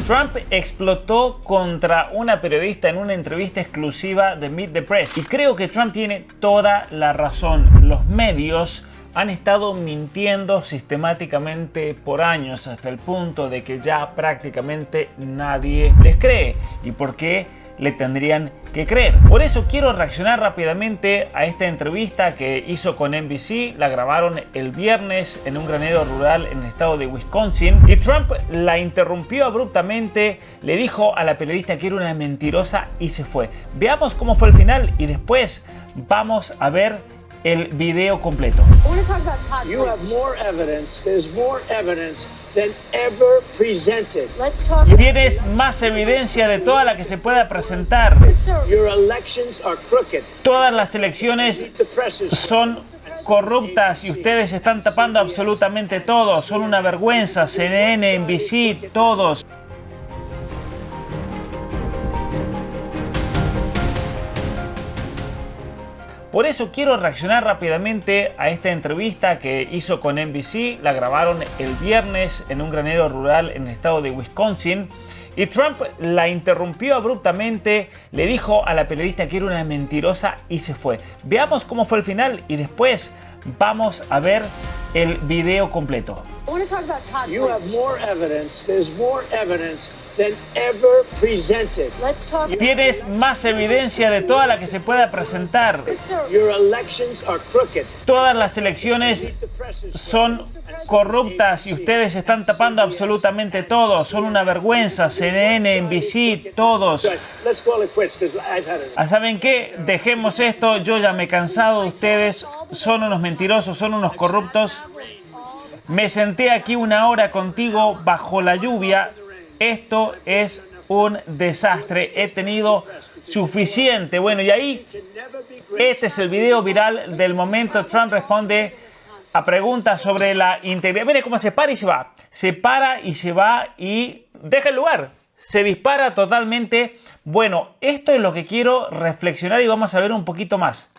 Trump explotó contra una periodista en una entrevista exclusiva de Meet the Press. Y creo que Trump tiene toda la razón. Los medios han estado mintiendo sistemáticamente por años hasta el punto de que ya prácticamente nadie les cree. ¿Y por qué le tendrían que creer? Por eso quiero reaccionar rápidamente a esta entrevista que hizo con NBC. La grabaron el viernes en un granero rural en el estado de Wisconsin y Trump la interrumpió abruptamente, le dijo a la periodista que era una mentirosa y se fue. Veamos cómo fue el final y después vamos a ver el video completo. You have more evidence. There's more evidence than ever presented. Tienes más evidencia de toda la que se pueda presentar. Your elections are crooked. Todas las elecciones The press is son corruptas y ustedes están tapando absolutamente todo. Son una vergüenza. CNN, NBC, todos. Por eso quiero reaccionar rápidamente a esta entrevista que hizo con NBC. La grabaron el viernes en un granero rural en el estado de Wisconsin. Y Trump la interrumpió abruptamente, le dijo a la periodista que era una mentirosa y se fue. Veamos cómo fue el final y después vamos a ver el video completo. You have more evidence. There's more evidence than ever presented. Tienes más evidencia de toda la que se pueda presentar. Your elections are crooked. Todas las elecciones The press is son corruptas y ustedes están tapando absolutamente todo. Son una vergüenza. CNN, NBC, todos. Good. Let's call it quits because I've had enough. ¿Saben qué? Dejemos esto. Yo ya me he cansado de ustedes. Son unos mentirosos, son unos corruptos. Me senté aquí una hora contigo bajo la lluvia. Esto es un desastre. He tenido suficiente. Bueno, y ahí, este es el video viral del momento. Trump responde a preguntas sobre la integridad. Mire cómo se para y se va. Se para y se va y deja el lugar. Se dispara totalmente. Bueno, esto es lo que quiero reflexionar y vamos a ver un poquito más.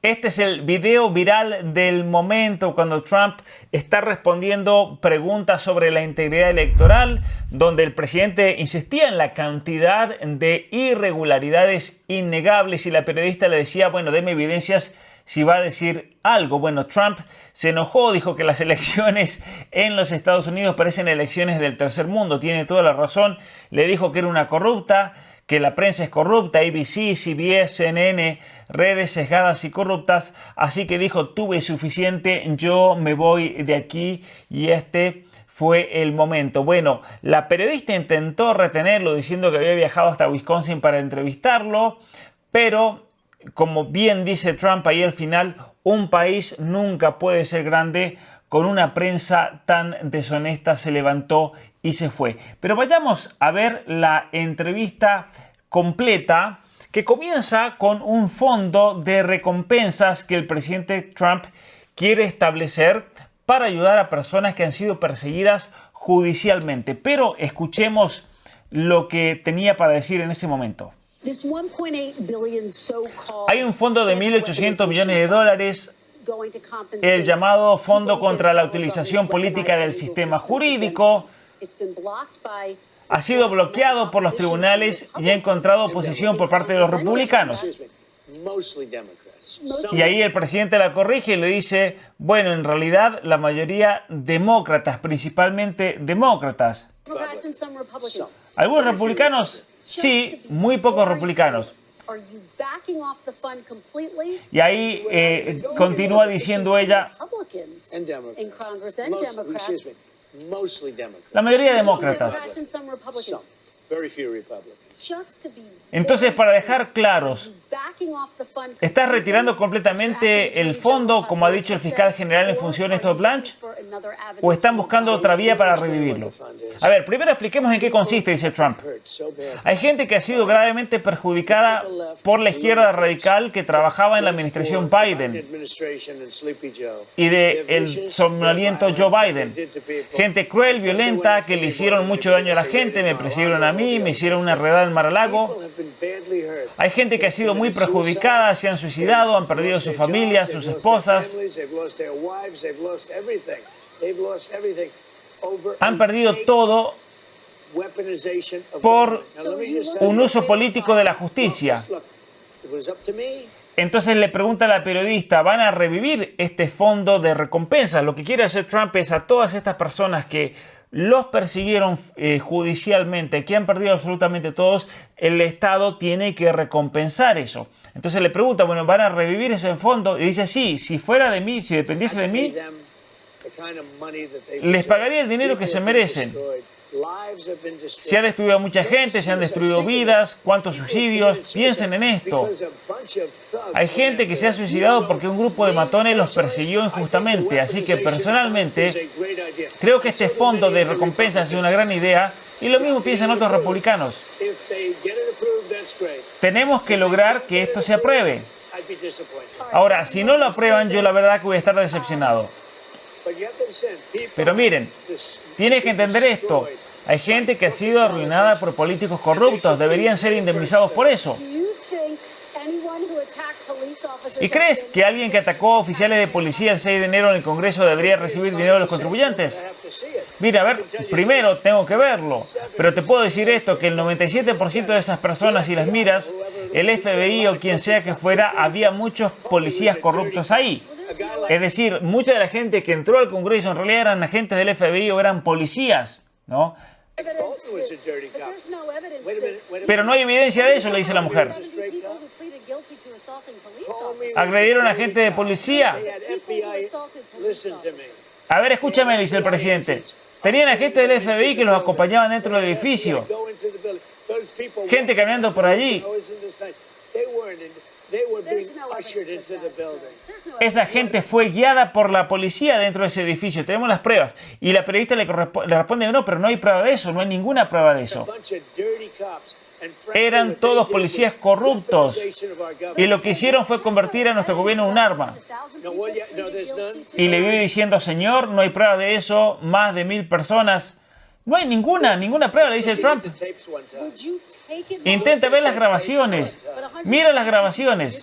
Este es el video viral del momento cuando Trump está respondiendo preguntas sobre la integridad electoral, donde el presidente insistía en la cantidad de irregularidades innegables y la periodista le decía, bueno, deme evidencias si va a decir algo. Bueno, Trump se enojó, dijo que las elecciones en los Estados Unidos parecen elecciones del tercer mundo, tiene toda la razón, le dijo que era una corrupta, que la prensa es corrupta, ABC, CBS, CNN, redes sesgadas y corruptas, así que dijo, tuve suficiente, yo me voy de aquí y este fue el momento. Bueno, la periodista intentó retenerlo diciendo que había viajado hasta Wisconsin para entrevistarlo, pero como bien dice Trump ahí al final, un país nunca puede ser grande con una prensa tan deshonesta. Se levantó y se fue. Pero vayamos a ver la entrevista completa que comienza con un fondo de recompensas que el presidente Trump quiere establecer para ayudar a personas que han sido perseguidas judicialmente. Pero escuchemos lo que tenía para decir en ese momento. Hay un fondo de 1.800 millones de dólares, el llamado Fondo contra la Utilización Política del Sistema Jurídico. Ha sido bloqueado por los tribunales y ha encontrado oposición por parte de los republicanos. Y ahí el presidente la corrige y le dice, bueno, en realidad la mayoría demócratas, principalmente demócratas. Algunos republicanos, sí, muy pocos republicanos. Y ahí continúa diciendo ella, la mayoría demócratas. Entonces, para dejar claros, ¿estás retirando completamente el fondo, como ha dicho el fiscal general en funciones Todd Blanche, o están buscando otra vía para revivirlo? A ver, primero expliquemos en qué consiste, dice Trump. Hay gente que ha sido gravemente perjudicada por la izquierda radical que trabajaba en la administración Biden y del somnoliento Joe Biden. Gente cruel, violenta, que le hicieron mucho daño a la gente, me persiguieron a mí, me hicieron una redada en Mar-a-Lago. Hay gente que ha sido muy perjudicada, se han suicidado, han perdido su familia, sus esposas. Han perdido todo por un uso político de la justicia. Entonces le pregunta a la periodista, ¿van a revivir este fondo de recompensa? Lo que quiere hacer Trump es a todas estas personas que los persiguieron judicialmente, que han perdido absolutamente todos, el Estado tiene que recompensar eso. Entonces le pregunta, bueno, ¿van a revivir ese fondo? Y dice, sí, si fuera de mí, si dependiese de mí, les pagaría el dinero que se merecen. Se ha destruido a mucha gente, se han destruido vidas, cuántos suicidios. Piensen en esto. Hay gente que se ha suicidado porque un grupo de matones los persiguió injustamente. Así que personalmente creo que este fondo de recompensa es una gran idea. Y lo mismo piensan otros republicanos. Tenemos que lograr que esto se apruebe. Ahora, si no lo aprueban, yo la verdad que voy a estar decepcionado. Pero miren, tienes que entender esto. Hay gente que ha sido arruinada por políticos corruptos. Deberían ser indemnizados por eso. ¿Y crees que alguien que atacó a oficiales de policía el 6 de enero en el Congreso debería recibir dinero de los contribuyentes? Mira, a ver, primero tengo que verlo. Pero te puedo decir esto, que el 97% de esas personas, si las miras, el FBI o quien sea que fuera, había muchos policías corruptos ahí. Es decir, mucha de la gente que entró al Congreso en realidad eran agentes del FBI o eran policías, ¿no? Pero no hay evidencia de eso, le dice la mujer. ¿Agredieron a agentes de policía? A ver, escúchame, le dice el presidente. Tenían agentes del FBI que los acompañaban dentro del edificio. Gente caminando por allí. Esa gente fue guiada por la policía dentro de ese edificio. Tenemos las pruebas. Y la periodista le responde, no, pero no hay prueba de eso, no hay ninguna prueba de eso. Eran todos policías corruptos. Y lo que hicieron fue convertir a nuestro gobierno en un arma. Y le vive diciendo, señor, no hay prueba de eso, más de 1000 personas. No hay ninguna prueba, le dice Trump. Intenta ver las grabaciones. Mira las grabaciones.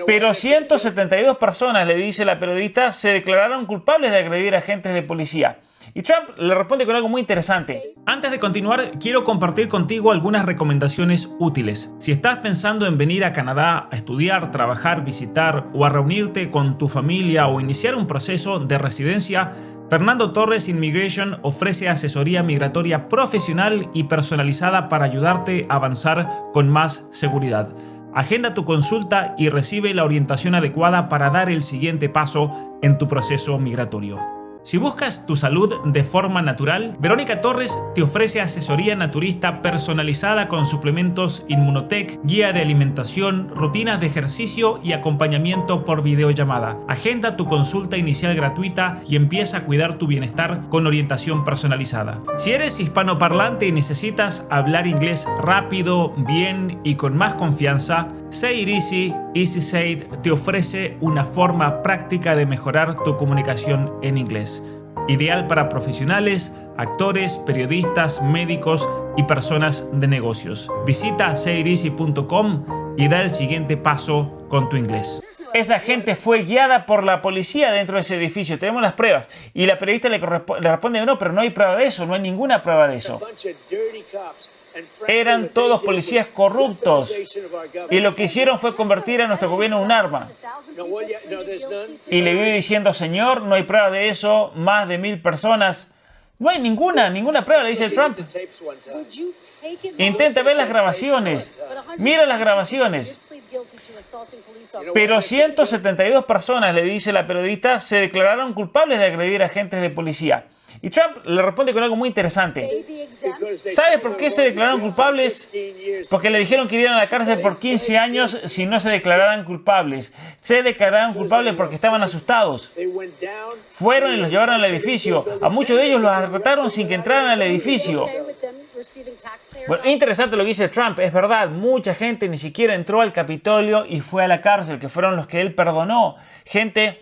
Pero 172 personas, le dice la periodista, se declararon culpables de agredir a agentes de policía. Y Trump le responde con algo muy interesante. Antes de continuar, quiero compartir contigo algunas recomendaciones útiles. Si estás pensando en venir a Canadá a estudiar, trabajar, visitar o a reunirte con tu familia o iniciar un proceso de residencia, Fernando Torres Immigration ofrece asesoría migratoria profesional y personalizada para ayudarte a avanzar con más seguridad. Agenda tu consulta y recibe la orientación adecuada para dar el siguiente paso en tu proceso migratorio. Si buscas tu salud de forma natural, Verónica Torres te ofrece asesoría naturista personalizada con suplementos Inmunotech, guía de alimentación, rutinas de ejercicio y acompañamiento por videollamada. Agenda tu consulta inicial gratuita y empieza a cuidar tu bienestar con orientación personalizada. Si eres hispanoparlante y necesitas hablar inglés rápido, bien y con más confianza, Say It Easy, EasySay te ofrece una forma práctica de mejorar tu comunicación en inglés. Ideal para profesionales, actores, periodistas, médicos y personas de negocios. Visita sayiteasy.com y da el siguiente paso con tu inglés. Esa gente fue guiada por la policía dentro de ese edificio. Tenemos las pruebas. Y la periodista le responde, no, pero no hay prueba de eso, no hay ninguna prueba de eso. Eran todos policías corruptos. Y lo que hicieron fue convertir a nuestro gobierno en un arma. Y le vive diciendo, señor, no hay prueba de eso, más de 1000 personas. No hay ninguna prueba, le dice Trump. Intenta ver las grabaciones. Mira las grabaciones. Pero 172 personas, le dice la periodista, se declararon culpables de agredir a agentes de policía. Y Trump le responde con algo muy interesante. ¿Sabes por qué se declararon culpables? Porque le dijeron que irían a la cárcel por 15 años si no se declararan culpables. Se declararon culpables porque estaban asustados. Fueron y los llevaron al edificio. A muchos de ellos los arrestaron sin que entraran al edificio. Bueno, interesante lo que dice Trump. Es verdad, mucha gente ni siquiera entró al Capitolio y fue a la cárcel, que fueron los que él perdonó. Gente...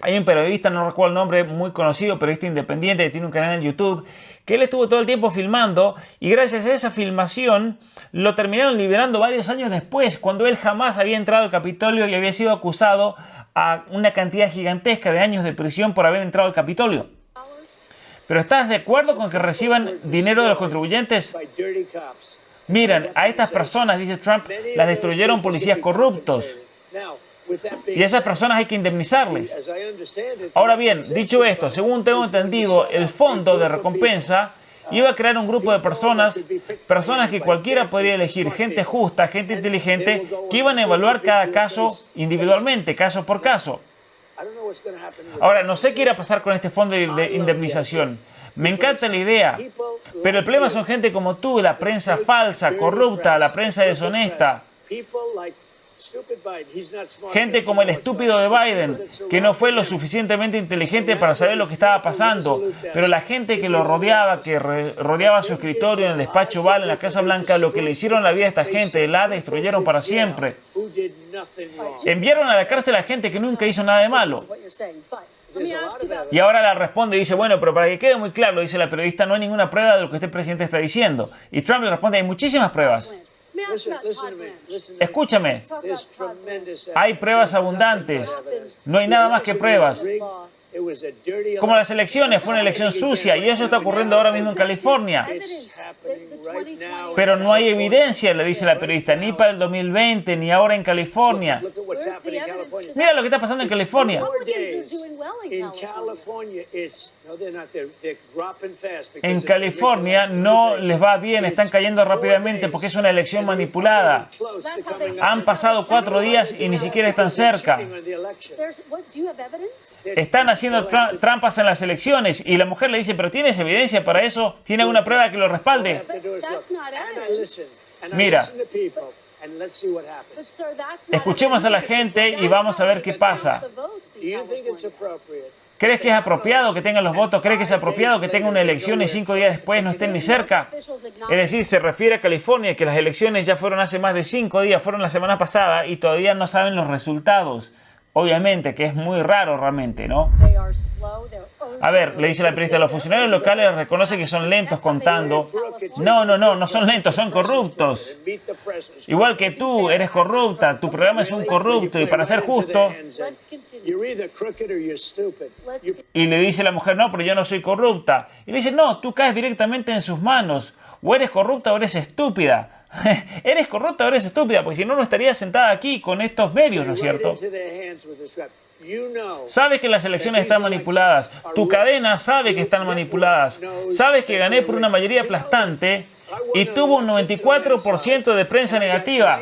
Hay un periodista, no recuerdo el nombre, muy conocido, periodista independiente que tiene un canal en YouTube, que él estuvo todo el tiempo filmando y gracias a esa filmación lo terminaron liberando varios años después, cuando él jamás había entrado al Capitolio y había sido acusado a una cantidad gigantesca de años de prisión por haber entrado al Capitolio. Pero ¿estás de acuerdo con que reciban dinero de los contribuyentes? by dirty cops. Miren, a estas personas, dice Trump, las destruyeron policías corruptos. Now, with that being Y a esas said, personas hay que indemnizarles. as I understand it, Ahora bien, dicho esto, según tengo entendido, el fondo de recompensa iba a crear un grupo de personas que cualquiera podría elegir, gente justa, gente inteligente, que iban a evaluar cada caso individualmente, caso por caso. I don't know what's going to happen with Ahora, no sé qué irá a pasar con este fondo de indemnización. Me encanta la idea, pero el problema son gente como tú, la prensa falsa, corrupta, la prensa deshonesta. people like stupid Biden. He's not smart Gente enough como to el know what's estúpido de happening. Biden, que no fue lo suficientemente inteligente para saber lo que estaba pasando. Pero la gente que lo rodeaba, que rodeaba su escritorio en el despacho Oval, en la Casa Blanca, lo que le hicieron la vida a esta gente, la destruyeron para siempre. Who did nothing wrong. Enviaron a la cárcel a gente que nunca hizo nada de malo. what you're saying, but let me ask you about Y ahora la responde y dice, bueno, pero para que quede muy claro, dice la periodista, no hay ninguna prueba de lo que este presidente está diciendo. Y Trump le responde, hay muchísimas pruebas. Blanche. Let me ask you Listen, about listen Todd to me. Blanche. Listen to me. Escúchame, Let's talk There's about Todd Blanche. tremendous hay evidence. pruebas abundantes. No hay nada más que pruebas. It was a dirty Como las elecciones, fue una elección sucia y eso está ocurriendo ahora mismo en California. Evidence that the 2020 Pero no hay evidencia, le dice la periodista, ni para el 2020, ni ahora en California. Look at what's Where's the happening in evidence California. to Mira lo que está pasando en California. Republicans are doing well in In California. California, it's no, they're not. They're dropping fast. because En it's California ridiculous. no les va bien, están cayendo rápidamente porque es una elección manipulada. Close to That's how coming they- up. Han pasado 4 días y ni siquiera están cerca. Cheating on the election. Do you have evidence? Están haciendo trampas en las elecciones y la mujer le dice, pero ¿tienes evidencia para eso? ¿Tiene alguna prueba que lo respalde? Have to do is That's look. not And I evidence. listen. And I Mira. listen to people. And let's see what But happens. sir, that's not Escuchemos a la evidence. gente y That's vamos a not ver qué evidence pasa. of the votes in Do you think it's California. appropriate? ¿Crees que es apropiado que tengan los votos? ¿Crees que es apropiado que tengan una elección y 5 días después no estén ni cerca? Es decir, se refiere a California, que las elecciones ya fueron hace más de 5 días, fueron la semana pasada y todavía no saben los resultados. Obviamente, que es muy raro realmente, ¿no? They are slow, they're A ver, le dice la periodista, los funcionarios locales reconocen que son lentos contando. No son lentos, son corruptos. Meet the president. Igual que tú, eres corrupta, tu programa es un corrupto y para ser justo, Let's continue. You're either crooked or you're stupid. Let's y le dice la mujer, no, pero yo no soy corrupta. Y le dice, no, tú caes directamente en sus manos. O eres corrupta o eres estúpida. Eres corrupta o eres estúpida, porque si no, no estarías sentada aquí con estos medios, ¿no es Right cierto? into their hands with this rap. You know. Sabes que las elecciones están manipuladas. Tu cadena sabe que están manipuladas. Sabes que gané por una mayoría aplastante y tuvo un 94% de prensa negativa.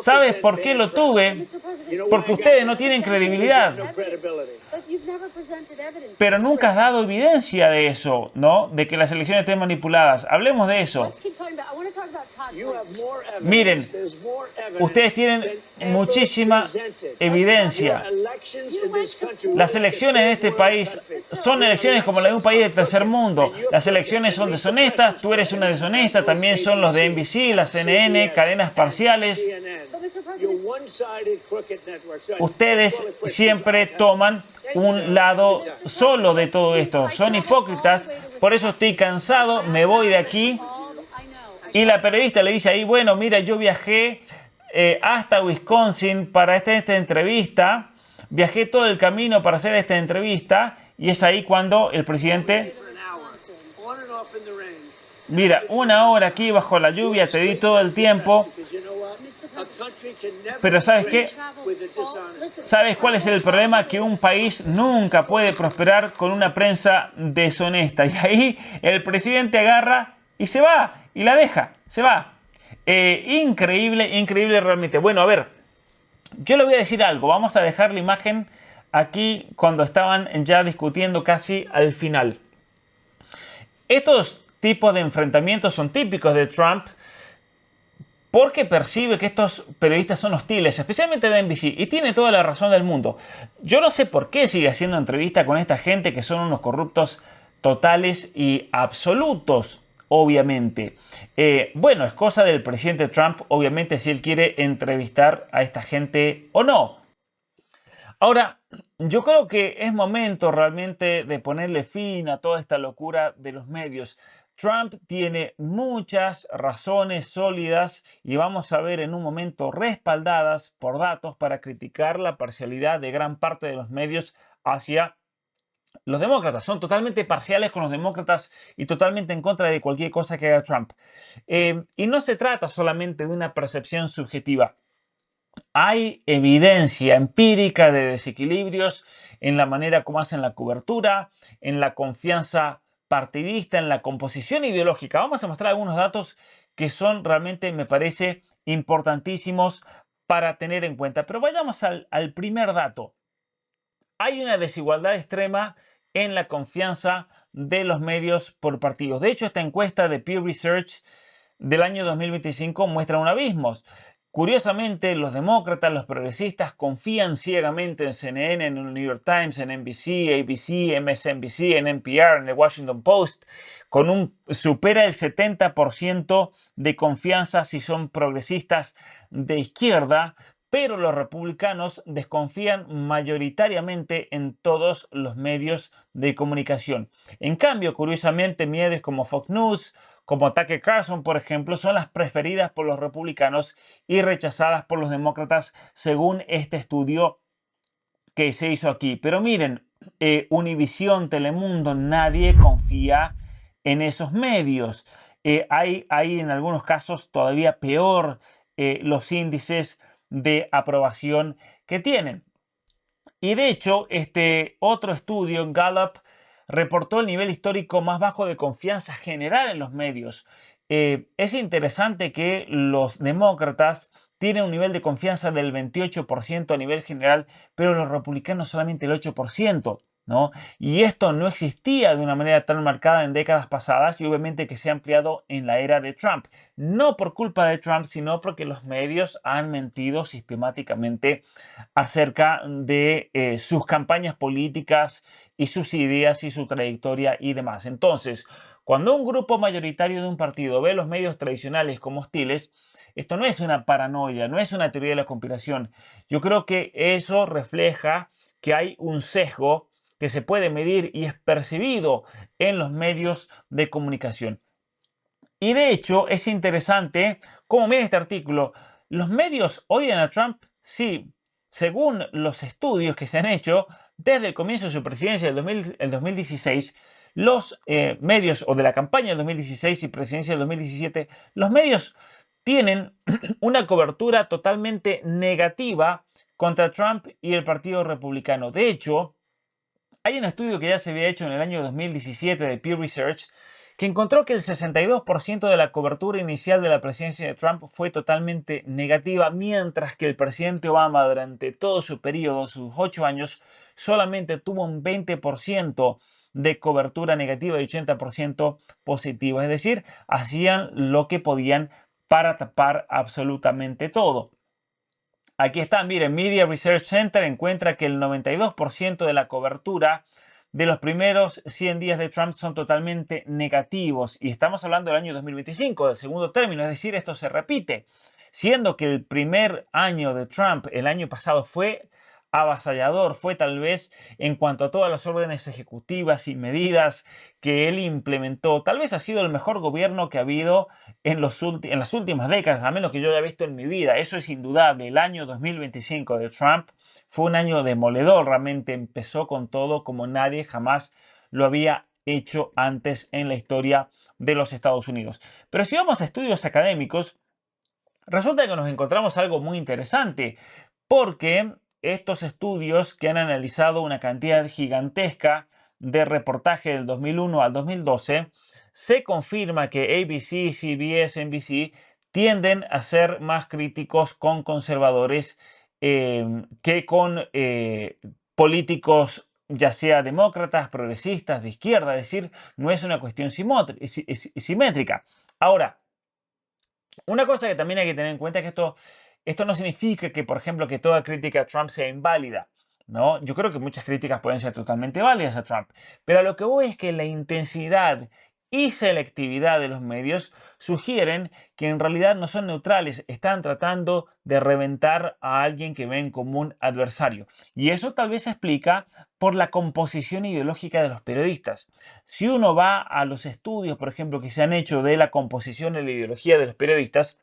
¿Sabes por qué lo tuve? Mr. President, You know Porque why I got ustedes no tienen credibilidad. no credibility. but you've never presented evidence. Pero nunca has dado evidencia de eso, ¿no? De que las elecciones estén manipuladas. Hablemos de eso. Let's keep talking about. I want to talk about Todd You have Blanche. more evidence. Miren, There's more evidence ustedes tienen than ever muchísima presented. evidencia. Your elections in this country Las elecciones en este país son elecciones como la de un país del tercer mundo. Las elecciones son deshonestas, tú eres una deshonesta, también son los de NBC, la CNN, cadenas parciales. CNN. But Mr. Your President, one-sided crooked network. Sorry, Ustedes let's call it quick. siempre toman un lado solo de todo esto. Son hipócritas, por eso estoy cansado, me voy de aquí. I know. Y la periodista le dice ahí, bueno, mira, yo viajé hasta Wisconsin para esta entrevista. Viajé todo el camino para hacer esta entrevista. Y es ahí cuando el presidente, For an hour, on and off in the rain. mira, 1 hora aquí bajo la lluvia, te di todo el tiempo. Because you know what? A country can never Pero ¿sabes qué? with a dishonest. ¿Sabes cuál es el problema? Que un país nunca puede prosperar con una prensa deshonesta. Y ahí el presidente agarra y se va, y la deja, se va. Increíble, increíble realmente. Bueno, a ver, yo le voy a decir algo. Vamos a dejar la imagen aquí cuando estaban ya discutiendo casi al final. Estos tipos de enfrentamientos son típicos de Trump porque percibe que estos periodistas son hostiles, especialmente de NBC, y tiene toda la razón del mundo. Yo no sé por qué sigue haciendo entrevistas con esta gente que son unos corruptos totales y absolutos, obviamente. Bueno, es cosa del presidente Trump, obviamente, si él quiere entrevistar a esta gente o no. Ahora, yo creo que es momento realmente de ponerle fin a toda esta locura de los medios. Trump tiene muchas razones sólidas y vamos a ver en un momento respaldadas por datos para criticar la parcialidad de gran parte de los medios hacia los demócratas. Son totalmente parciales con los demócratas y totalmente en contra de cualquier cosa que haga Trump. Y no se trata solamente de una percepción subjetiva. Hay evidencia empírica de desequilibrios en la manera como hacen la cobertura, en la confianza partidista, en la composición ideológica. Vamos a mostrar algunos datos que son realmente, me parece, importantísimos para tener en cuenta. Pero vayamos al primer dato. Hay una desigualdad extrema en la confianza de los medios por partidos. De hecho, esta encuesta de Pew Research del año 2025 muestra un abismo. Curiosamente, los demócratas, los progresistas confían ciegamente en CNN, en el New York Times, en NBC, ABC, MSNBC, en NPR, en el Washington Post, supera el 70% de confianza si son progresistas de izquierda, pero los republicanos desconfían mayoritariamente en todos los medios de comunicación. En cambio, curiosamente, medios como Fox News, como Tucker Carlson, por ejemplo, son las preferidas por los republicanos y rechazadas por los demócratas, según este estudio que se hizo aquí. Pero miren, Univisión, Telemundo, nadie confía en esos medios. Hay en algunos casos todavía peor los índices de aprobación que tienen. Y de hecho, este otro estudio, Gallup, reportó el nivel histórico más bajo de confianza general en los medios. Es interesante que los demócratas tienen un nivel de confianza del 28% a nivel general, pero los republicanos solamente el 8%. ¿No? Y esto no existía de una manera tan marcada en décadas pasadas y obviamente que se ha ampliado en la era de Trump. No por culpa de Trump, sino porque los medios han mentido sistemáticamente acerca de sus campañas políticas y sus ideas y su trayectoria y demás. Entonces, cuando un grupo mayoritario de un partido ve los medios tradicionales como hostiles, esto no es una paranoia, no es una teoría de la conspiración. Yo creo que eso refleja que hay un sesgo que se puede medir y es percibido en los medios de comunicación. Y de hecho es interesante cómo mira este artículo. ¿Los medios odian a Trump? Sí, según los estudios que se han hecho desde el comienzo de su presidencia el 2016, los medios, o de la campaña del 2016 y presidencia del 2017, los medios tienen una cobertura totalmente negativa contra Trump y el Partido Republicano. De hecho, hay un estudio que ya se había hecho en el año 2017 de Pew Research que encontró que el 62% de la cobertura inicial de la presidencia de Trump fue totalmente negativa, mientras que el presidente Obama durante todo su periodo, sus 8 años, solamente tuvo un 20% de cobertura negativa y 80% positiva. Es decir, hacían lo que podían para tapar absolutamente todo. Aquí está, miren, Media Research Center encuentra que el 92% de la cobertura de los primeros 100 días de Trump son totalmente negativos. Y estamos hablando del año 2025, del segundo término, es decir, esto se repite. Siendo que el primer año de Trump, el año pasado, fue avasallador, fue tal vez en cuanto a todas las órdenes ejecutivas y medidas que él implementó, tal vez ha sido el mejor gobierno que ha habido en las últimas décadas, a menos que yo haya visto en mi vida. Eso es indudable. El año 2025 de Trump fue un año demoledor, realmente empezó con todo como nadie jamás lo había hecho antes en la historia de los Estados Unidos. Pero si vamos a estudios académicos, resulta que nos encontramos algo muy interesante, porque estos estudios que han analizado una cantidad gigantesca de reportaje del 2001 al 2012, se confirma que ABC, CBS, NBC tienden a ser más críticos con conservadores que con políticos, ya sea demócratas, progresistas, de izquierda. Es decir, no es una cuestión simétrica. Ahora, una cosa que también hay que tener en cuenta es que esto no significa que, por ejemplo, que toda crítica a Trump sea inválida, ¿no? Yo creo que muchas críticas pueden ser totalmente válidas a Trump, pero a lo que voy es que la intensidad y selectividad de los medios sugieren que en realidad no son neutrales, están tratando de reventar a alguien que ven como un adversario. Y eso tal vez se explica por la composición ideológica de los periodistas. Si uno va a los estudios, por ejemplo, que se han hecho de la composición y la ideología de los periodistas,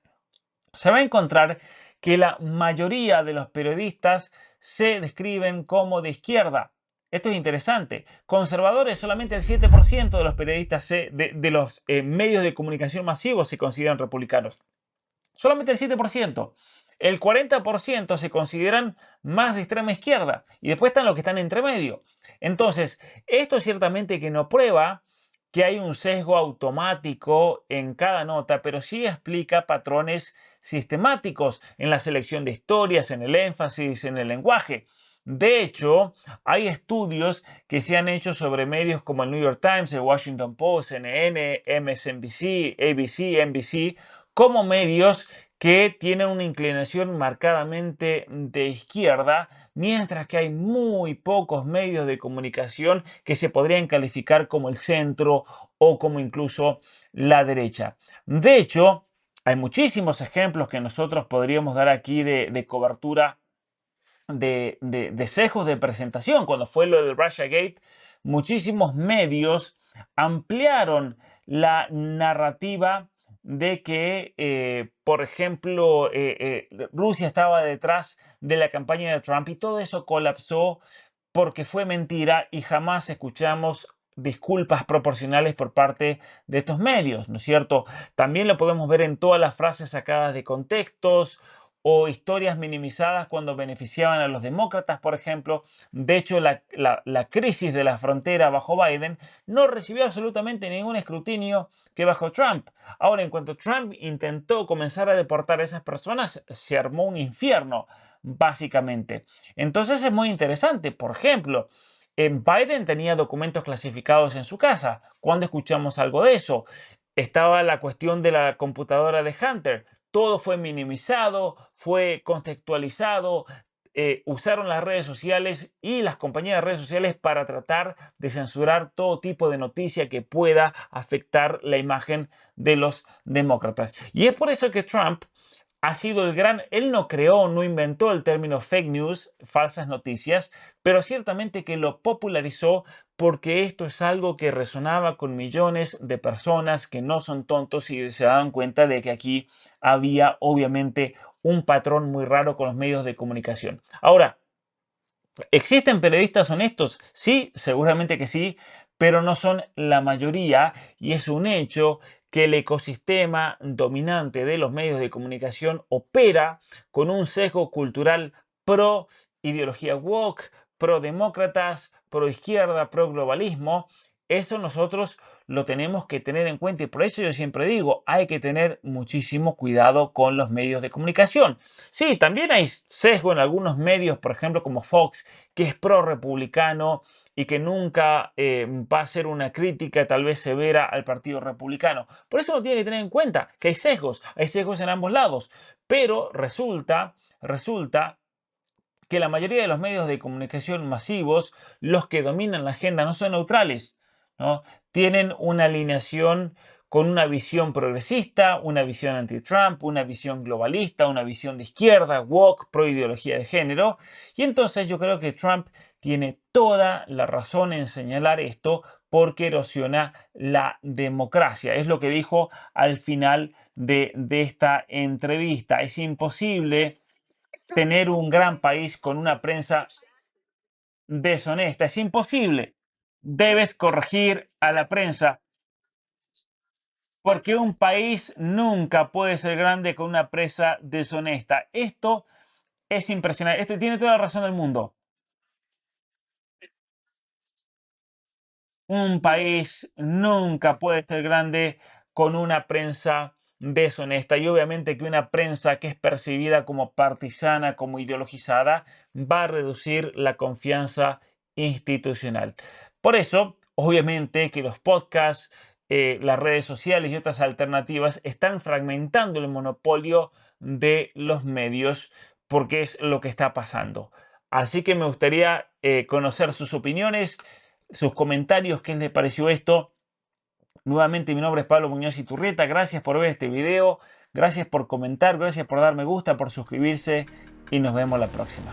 se va a encontrar que la mayoría de los periodistas se describen como de izquierda. Esto es interesante. Conservadores, solamente el 7% de los periodistas, de los medios de comunicación masivos se consideran republicanos. Solamente el 7%. El 40% se consideran más de extrema izquierda. Y después están los que están entre medio. Entonces, esto ciertamente que no prueba que hay un sesgo automático en cada nota, pero sí explica patrones sistemáticos en la selección de historias, en el énfasis, en el lenguaje. De hecho, hay estudios que se han hecho sobre medios como el New York Times, el Washington Post, CNN, MSNBC, ABC, NBC, como medios que tienen una inclinación marcadamente de izquierda, mientras que hay muy pocos medios de comunicación que se podrían calificar como el centro o como incluso la derecha. De hecho, hay muchísimos ejemplos que nosotros podríamos dar aquí de cobertura de sesgos de presentación. Cuando fue lo del Russiagate, muchísimos medios ampliaron la narrativa de que, por ejemplo, Rusia estaba detrás de la campaña de Trump, y todo eso colapsó porque fue mentira y jamás escuchamos disculpas proporcionales por parte de estos medios, ¿no es cierto? También lo podemos ver en todas las frases sacadas de contextos o historias minimizadas cuando beneficiaban a los demócratas, por ejemplo. De hecho, la crisis de la frontera bajo Biden no recibió absolutamente ningún escrutinio que bajo Trump. Ahora, en cuanto Trump intentó comenzar a deportar a esas personas, se armó un infierno, básicamente. Entonces es muy interesante. Por ejemplo, Biden tenía documentos clasificados en su casa. ¿Cuándo escuchamos algo de eso? Estaba la cuestión de la computadora de Hunter. Todo fue minimizado, fue contextualizado, usaron las redes sociales y las compañías de redes sociales para tratar de censurar todo tipo de noticia que pueda afectar la imagen de los demócratas. Y es por eso que Trump ha sido él no creó, no inventó el término fake news, falsas noticias, pero ciertamente que lo popularizó porque esto es algo que resonaba con millones de personas que no son tontos y se daban cuenta de que aquí había obviamente un patrón muy raro con los medios de comunicación. Ahora, ¿existen periodistas honestos? Sí, seguramente que sí, pero no son la mayoría, y es un hecho que el ecosistema dominante de los medios de comunicación opera con un sesgo cultural pro ideología woke, pro demócratas, pro izquierda, pro globalismo. Eso nosotros lo tenemos que tener en cuenta, y por eso yo siempre digo, hay que tener muchísimo cuidado con los medios de comunicación. Sí, también hay sesgo en algunos medios, por ejemplo, como Fox, que es pro republicano y que nunca va a hacer una crítica tal vez severa al partido republicano. Por eso uno tiene que tener en cuenta que hay sesgos en ambos lados, pero resulta que la mayoría de los medios de comunicación masivos, los que dominan la agenda, no son neutrales, ¿no? Tienen una alineación con una visión progresista, una visión anti-Trump, una visión globalista, una visión de izquierda, woke, pro ideología de género. Y entonces yo creo que Trump tiene toda la razón en señalar esto porque erosiona la democracia. Es lo que dijo al final de esta entrevista. Es imposible tener un gran país con una prensa deshonesta. Es imposible. Debes corregir a la prensa, porque un país nunca puede ser grande con una prensa deshonesta. Esto es impresionante. Esto tiene toda la razón del mundo. Un país nunca puede ser grande con una prensa deshonesta, y obviamente que una prensa que es percibida como partisana, como ideologizada, va a reducir la confianza institucional. Por eso, obviamente que los podcasts, las redes sociales y otras alternativas están fragmentando el monopolio de los medios, porque es lo que está pasando. Así que me gustaría conocer sus opiniones, sus comentarios, qué les pareció esto. Nuevamente, mi nombre es Pablo Muñoz Iturrieta. Gracias por ver este video, gracias por comentar, gracias por dar me gusta, por suscribirse, y nos vemos la próxima.